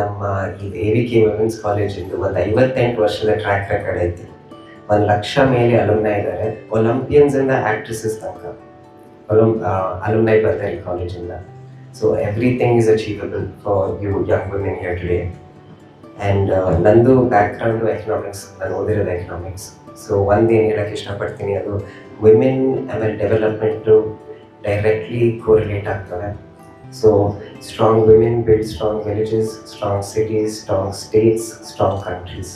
ನಮ್ಮ ಈ ಎ.ವಿ.ಕೆ ವುಮೆನ್ಸ್ ಕಾಲೇಜಿಂದು ಒಂದು 58 ವರ್ಷದ ಟ್ರ್ಯಾಕ್ ರೆಕಾರ್ಡ್ ಐತಿ. 1,00,000 ಮೇಲೆ ಅಲುಮ್ನೈ ಇದ್ದಾರೆ. ಒಲಿಂಪಿಯನ್ಸ್ ಇಂದ ಆಕ್ಟ್ರೆಸಸ್ ತನಕ ಅಲುಮ್ನೈ ಬರ್ತಾರೆ ಈ ಕಾಲೇಜಿಂದ. So everything is achievable for you young women here today. And ನಂದು ಬ್ಯಾಕ್ಗ್ರೌಂಡು ಎಕನಾಮಿಕ್ಸ್, ನಾನು ಓದಿರೋದು ಎಕನಾಮಿಕ್ಸ್. ಸೊ ಒಂದೇನು ಹೇಳೋಕ್ಕೆ ಇಷ್ಟಪಡ್ತೀನಿ, ಅದು ವಿಮೆನ್ ಆಮೇಲೆ ಡೆವಲಪ್ಮೆಂಟು ಡೈರೆಕ್ಟ್ಲಿ ಕೋರಿಲೇಟ್ ಆಗ್ತವೆ. So strong women build strong villages, strong cities, strong states, strong countries.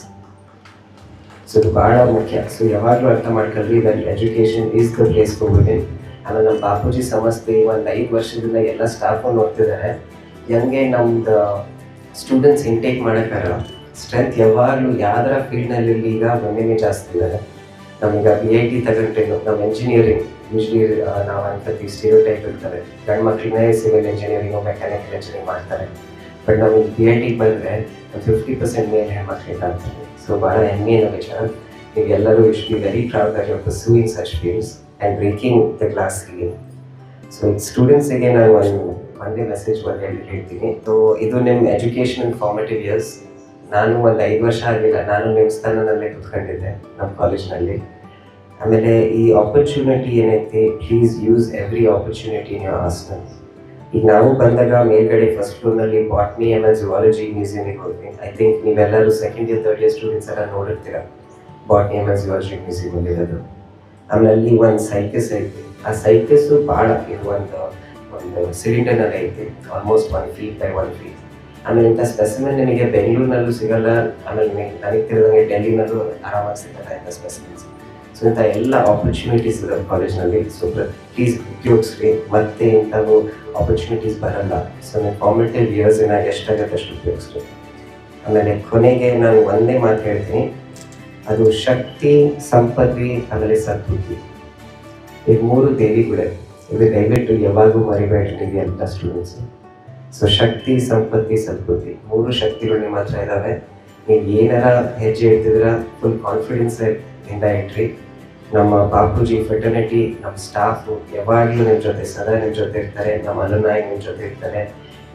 So ಇದು ಭಾಳ ಮುಖ್ಯ. ಸೊ ಯಾವಾಗಲೂ ಅರ್ಥ ಮಾಡ್ಕೊಳ್ಳಿ, well education is the place for women. ಆಮೇಲೆ ನಮ್ಮ ಬಾಪೂಜಿ ಸಂಸ್ಥೆ ಒಂದು 5 ವರ್ಷದಿಂದ ಎಲ್ಲ ಸ್ಟಾಫು ನೋಡ್ತಿದ್ದಾರೆ. ಹೆಂಗೆ ನಮ್ದು ಸ್ಟೂಡೆಂಟ್ಸ್ ಇಂಟೇಕ್ ಮಾಡೋಕ್ಕಾರ ಸ್ಟ್ರೆಂತ್ ಯಾವಾಗಲೂ ಯಾವ್ದಾರ ಫೀಲ್ಡ್ನಲ್ಲಿ ಈಗ ವುಮೆನೇ ಜಾಸ್ತಿ ಇದ್ದಾರೆ. ನಮೀಗ BIT ತಗೊಂಡ್ರೇನು, ನಮ್ಮ ಇಂಜಿನಿಯರಿಂಗ್ ಯೂಶ್ವಲಿ ನಾವು ಅಂಥದ್ದು ಸ್ಟೀರಿಯೋಟೈಪ್ ಇರ್ತಾರೆ, ಗಂಡು ಮಕ್ಕಳನ್ನೇ ಸಿವಿಲ್ ಇಂಜಿನಿಯರಿಂಗು ಮೆಕ್ಯಾನಿಕಲ್ ಇಂಜಿನಿಯರಿಂಗ್ ಮಾಡ್ತಾರೆ. ಬಟ್ ನಮಗೆ BIT ಬಂದರೆ ಒಂದು 50% ಮೇಲೆ ಹೆಣ್ಮಕ್ಳಿಗೆ ಆಗ್ತಾರೆ. ಸೊ ಭಾಳ ಹೆಮ್ಮೆಯ ವಿಚಾರ. ನೀವೆಲ್ಲರೂ you should be very proud that you are pursuing such fields and breaking the glass ceiling. So ಸ್ಟೂಡೆಂಟ್ಸಿಗೆ ನಾನು ಒಂದೇ ಮೆಸೇಜ್ ಹೇಳ್ತೀನಿ. ಸೊ ಇದು ನಿಮ್ಮ ಎಜುಕೇಷನ್ ಫಾರ್ಮೇಟಿವ್ ಇಯರ್ಸ್. ನಾನು ಒಂದು 5 ವರ್ಷ ಆಗಿಲ್ಲ, ನಾನು ನಿಮ್ಮ ಸ್ಥಾನದಲ್ಲೇ ಕೂತ್ಕೊಂಡಿದ್ದೆ ನಮ್ಮ ಕಾಲೇಜ್ನಲ್ಲಿ. ಆಮೇಲೆ ಈ ಆಪರ್ಚುನಿಟಿ ಏನೈತಿ, please use every opportunity in your Arsenal. ಈಗ ನಾವು ಬಂದಾಗ ಮೇಲ್ಗಡೆ ಫಸ್ಟ್ ಫ್ಲೋರ್ನಲ್ಲಿ ಬಾಟ್ನಿ ಆಮೇಲೆ ಜುವಾಲಜಿ ಮ್ಯೂಸಿಯಮಿಗೆ ಹೋದ್ವಿ. ಐ ಥಿಂಕ್ ನೀವೆಲ್ಲರೂ second year third year students ಎಲ್ಲ ನೋಡಿರ್ತೀರ ಬಾಟ್ನಿ ಆಮೇಲೆ ಜುವಾಲಜಿ ಮ್ಯೂಸಿಯಮಲ್ಲಿ ಇರೋದು. ಆಮೇಲೆ ಅಲ್ಲಿ ಒಂದು ಸೈಕಸ್ ಐತಿ. ಆ ಸೈಕಸ್ಸು ಭಾಳ ಇದು ಒಂದು ಸಿಲಿಂಡರ್ನಲ್ಲಿ ಐತಿ, ಆಲ್ಮೋಸ್ಟ್ 1 feet by 1 feet. ಆಮೇಲೆ ಇಂಥ ಸ್ಪೆಸಿಮೆನ್ ನಿಮಗೆ ಬೆಂಗಳೂರಿನಲ್ಲೂ ಸಿಗಲ್ಲ, ಆಮೇಲೆ ನನಗೆ ತಿಳಿದಂಗೆ ಡೆಲ್ಲಿನಲ್ಲೂ ಆರಾಮಾಗಿ ಸಿಗಲ್ಲ ಇಂಥ ಸ್ಪೆಸಿಮೆನ್ಸ್. ಸೊ ಇಂಥ ಎಲ್ಲ ಆಪರ್ಚುನಿಟೀಸ್ ಇದೆ ಕಾಲೇಜ್ನಲ್ಲಿ. ಸೊ ಪ್ಲೀಸ್ ಉಪಯೋಗಿಸ್ರಿ, ಮತ್ತೆ ಇಂಥವು ಆಪರ್ಚುನಿಟೀಸ್ ಬರಲ್ಲ. ಸೊ ನಿಮ್ಮ ಫಾರ್ಮೇಟಿವ್ ಇಯರ್ಸಿನ ಎಷ್ಟಾಗುತ್ತೆ ಅಷ್ಟು ಉಪಯೋಗಿಸ್ರಿ. ಆಮೇಲೆ ಕೊನೆಗೆ ನಾನು ಒಂದೇ ಮಾತು ಹೇಳ್ತೀನಿ, ಅದು ಶಕ್ತಿ, ಸಂಪತ್ತಿ ಆಮೇಲೆ ಸದ್ಬುದ್ಧಿ, ಈ 3 ದೇವಿಗಳೇ. ಇದು ದಯವಿಟ್ಟು ಯಾವಾಗೂ ಮರಿಬೇಡ್ರಿ ನೀವು ಎಲ್ಲ ಸ್ಟೂಡೆಂಟ್ಸು. ಸೊ ಶಕ್ತಿ, ಸಂಪತ್ತಿ, ಸದ್ಬುದ್ಧಿ 3 ಶಕ್ತಿಗಳು ನಿಮ್ಮ ಹತ್ರ ಇದ್ದಾವೆ. ನೀವು ಏನಾರ ಹೆಜ್ಜೆ ಇಡ್ತಿದ್ರೆ ಫುಲ್ ಕಾನ್ಫಿಡೆನ್ಸ್ ಇಂದ ಇಟ್ರಿ. ನಮ್ಮ ಬಾಪೂಜಿ ಫೆಟರ್ನಿಟಿ, ನಮ್ಮ ಸ್ಟಾಫು ಯಾವಾಗಲೂ ನಿಮ್ಮ ಜೊತೆ ಸದಾ ನಿಮ್ಮ ಜೊತೆ ಇರ್ತಾರೆ. ನಮ್ಮ ಅಲುಮ್ನೈ ನಿಮ್ಮ ಜೊತೆ ಇರ್ತಾರೆ.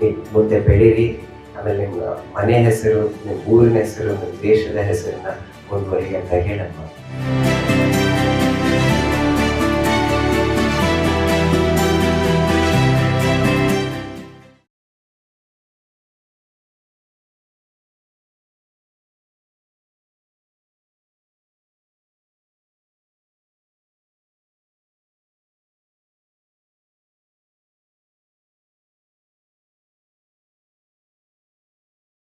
ನೀವು ಮುಂದೆ ಬೆಳೀರಿ. ಆಮೇಲೆ ನಿಮ್ಮ ಮನೆ ಹೆಸರು, ನಿಮ್ಮ ಊರಿನ ಹೆಸರು, ನಿಮ್ಮ ದೇಶದ ಹೆಸರನ್ನ ಮುಂದುವರಿಗೆ ಅಂತ ಹೇಳಮ್ಮ.